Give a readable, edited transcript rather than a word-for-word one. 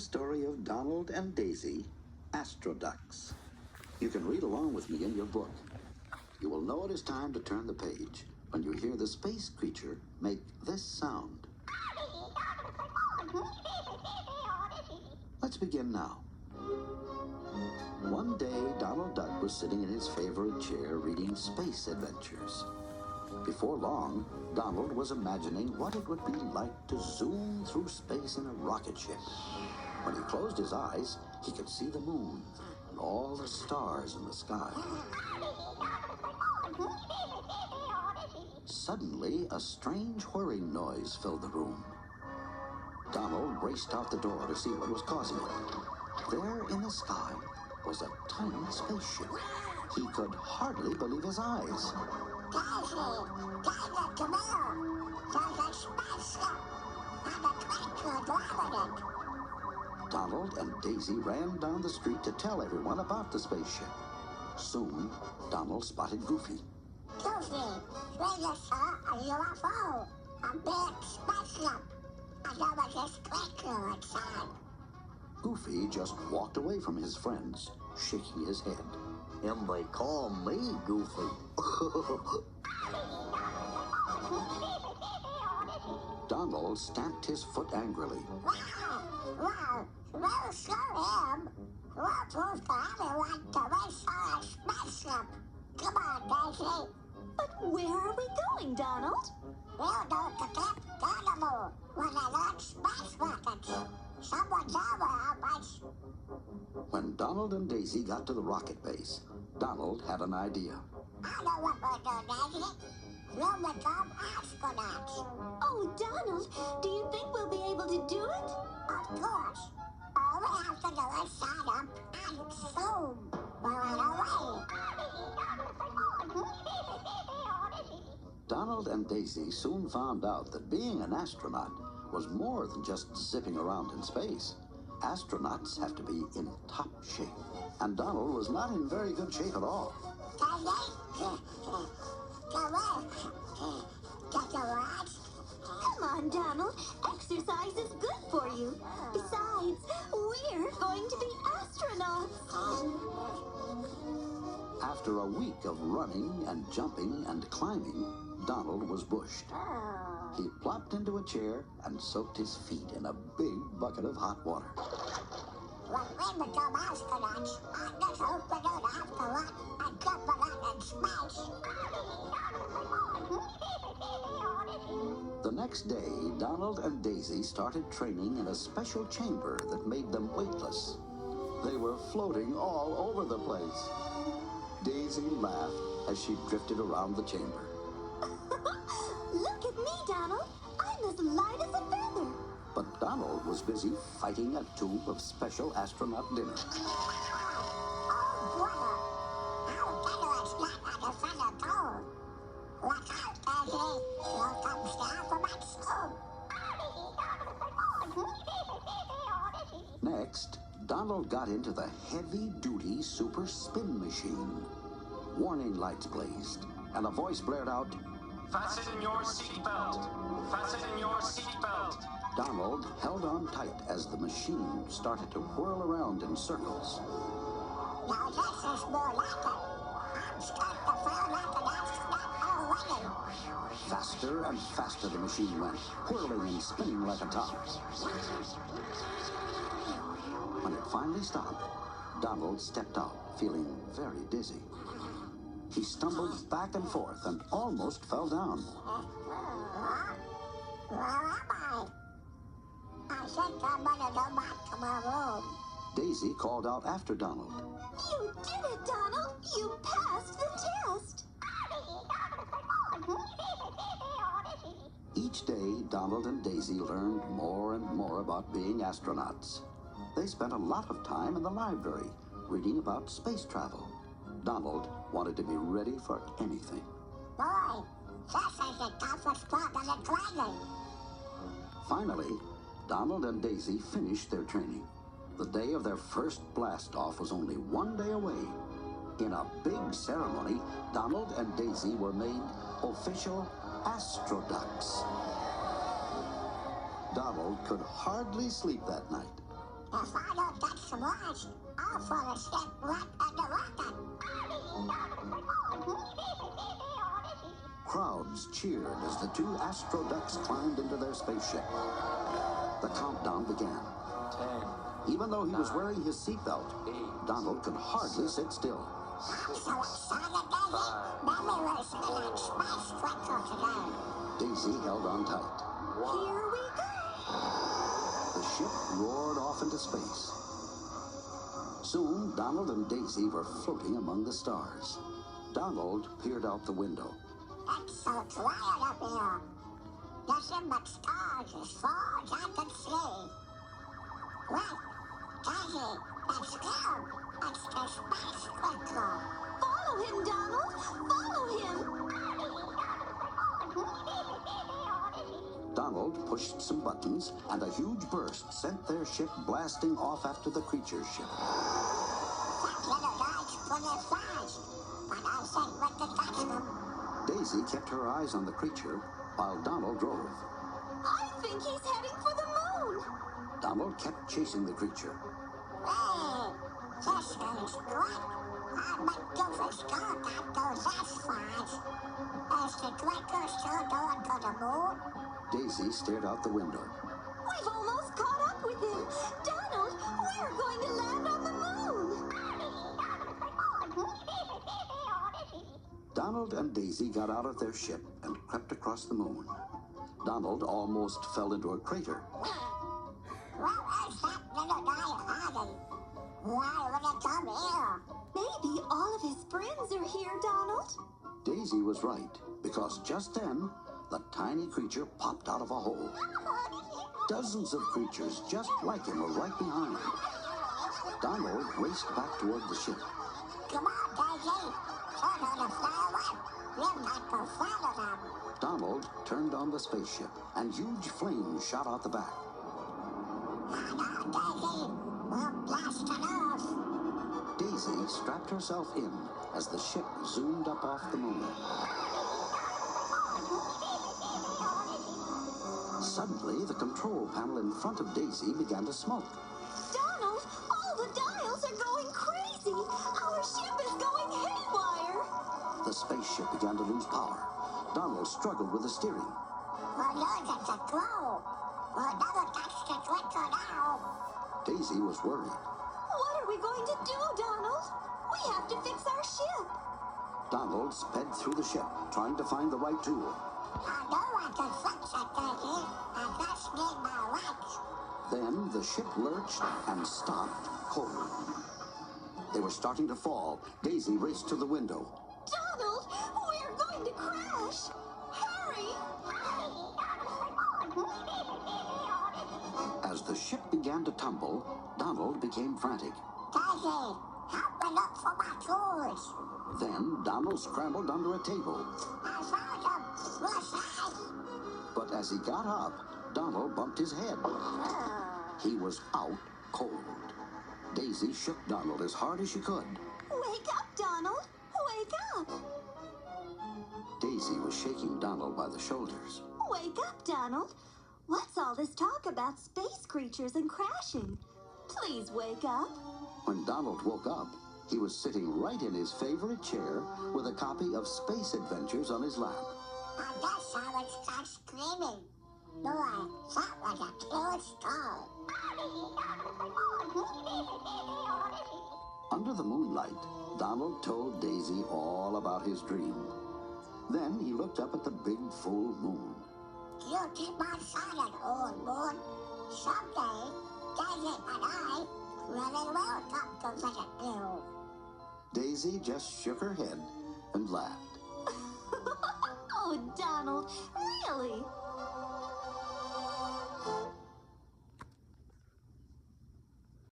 Story of Donald and Daisy, Astro Ducks. You can read along with me in your book. You will know it is time to turn the page when you hear the space creature make this sound. Let's begin now. One day, Donald Duck was sitting in his favorite chair reading Space Adventures. Before long, Donald was imagining what it would be like to zoom through space in a rocket ship. When he closed his eyes, he could see the moon and all the stars in the sky. Suddenly, a strange whirring noise filled the room. Donald raced out the door to see what was causing it. There in the sky was a tiny spaceship. He could hardly believe his eyes. Daisy, come here. There's a spaceship and a twinkler driving it. Donald and Daisy ran down the street to tell everyone about the spaceship. Soon, Donald spotted Goofy. Goofy, we just saw a UFO, a big spaceship, and there was a twinkler inside. Goofy just walked away from his friends, shaking his head. And they call me Goofy. Donald stamped his foot angrily. Well, we'll show him. We'll prove to everyone that we saw a spaceship. Come on, Daisy. But where are we going, Donald? We'll go to Camp Carnival when they launch space rockets. Someone's over how much. When Donald and Daisy got to the rocket base, Donald had an idea. I know what we'll do, Daisy. We'll become astronauts. Oh, Donald, do you think we'll be able to do it? Of course. All we have to do is sign up and zoom. We're on our way. Donald and Daisy soon found out that being an astronaut was more than just zipping around in space. Astronauts have to be in top shape, and Donald was not in very good shape at all. Come on, Donald. Exercise is good for you. Besides, we're going to be astronauts. After a week of running and jumping and climbing, Donald was bushed. He plopped into a chair and soaked his feet in a big bucket of hot water. When we become astronauts, I just hope we don't have to run and jump around in space. The next day, Donald and Daisy started training in a special chamber that made them weightless. They were floating all over the place. Daisy laughed as she drifted around the chamber. Look at me, Donald. I'm as light as a feather. But Donald was busy fighting a tube of special astronaut dinner. Oh, brother. How generous not like a feather too. Look out, Daisy. Here comes the alphabet soup. Next, Donald got into the heavy-duty super spin machine. Warning lights blazed, and a voice blared out, "Fasten your seatbelt! Fasten your seatbelt!" Donald held on tight as the machine started to whirl around in circles. Now this is more like it. I'm starting to feel like an astronaut already. Faster and faster the machine went, whirling and spinning like a top. When it finally stopped, Donald stepped out, feeling very dizzy. He stumbled back and forth and almost fell down. Where am I? I think I'm gonna go back to my room. Daisy called out after Donald. You did it, Donald. You passed the test. Each day, Donald and Daisy learned more and more about being astronauts. They spent a lot of time in the library reading about space travel. Donald wanted to be ready for anything. Boy, this is the toughest part of the training. Finally, Donald and Daisy finished their training. The day of their first blast-off was only one day away. In a big ceremony, Donald and Daisy were made official Astro Ducks. Donald could hardly sleep that night. If I don't get some lunch, I'll fall asleep right in the rocket. Crowds cheered as the two Astro ducks climbed into their spaceship. The countdown began. 10. Even though he was wearing his seatbelt, Donald could hardly sit still. I'm so excited, Daisy. Maybe we're spinning space twinkle today. Daisy held on tight. Here we go. The ship roared off into space. Soon, Donald and Daisy were floating among the stars. Donald peered out the window. It's so quiet up here. Nothing but stars as far as I can see. Wait, Daisy, let's go. It's the space twinkle. Follow him, Donald. Follow him. Donald pushed some buttons, and a huge burst sent their ship blasting off after the creature's ship. That little guy's pretty fast, but I think we can catch him. Daisy kept her eyes on the creature while Donald drove. I think he's heading for the moon. Donald kept chasing the creature. Hey, this is great. I bet Goofy's car can't go that fast. Is the twinkle still going to the moon? Daisy stared out the window. We've almost caught up with him. Donald, we're going to land on the moon. Donald and Daisy got out of their ship and crept across the moon. Donald almost fell into a crater. Where is that little guy hiding? Why would he come here? Maybe all of his friends are here, Donald. Daisy was right, because just then, the tiny creature popped out of a hole. Dozens of creatures just like him were right behind. Donald raced back toward the ship. Come on, Daisy. Turn on the fly away. You might go follow them. Donald turned on the spaceship, and huge flames shot out the back. Hang on, Daisy. We're blasting off. Daisy strapped herself in as the ship zoomed up off the moon. Suddenly, the control panel in front of Daisy began to smoke. Donald, all the dials are going crazy. Our ship is going haywire. The spaceship began to lose power. Donald struggled with the steering. We're losing the glow. We'll never catch the twinkle now. Daisy was worried. What are we going to do, Donald? We have to fix our ship. Donald sped through the ship, trying to find the right tool. I know I can fix it, Daisy. I just need my legs. Then the ship lurched and stopped cold. They were starting to fall. Daisy raced to the window. Donald, we're going to crash. Hurry. As the ship began to tumble, Donald became frantic. Daisy, help me look for my tools. Then Donald scrambled under a table. I found them. What's But as he got up, Donald bumped his head. He was out cold. Daisy shook Donald as hard as she could. Wake up, Donald. Wake up. Daisy was shaking Donald by the shoulders. Wake up, Donald. What's all this talk about space creatures and crashing? Please wake up. When Donald woke up, he was sitting right in his favorite chair with a copy of Space Adventures on his lap. I guess I would start screaming. Boy, that was a cute story. Under the moonlight, Donald told Daisy all about his dream. Then he looked up at the big full moon. You keep on shining, old moon. Someday, Daisy and I really will come to visit you. Daisy just shook her head and laughed. Oh, Donald, really?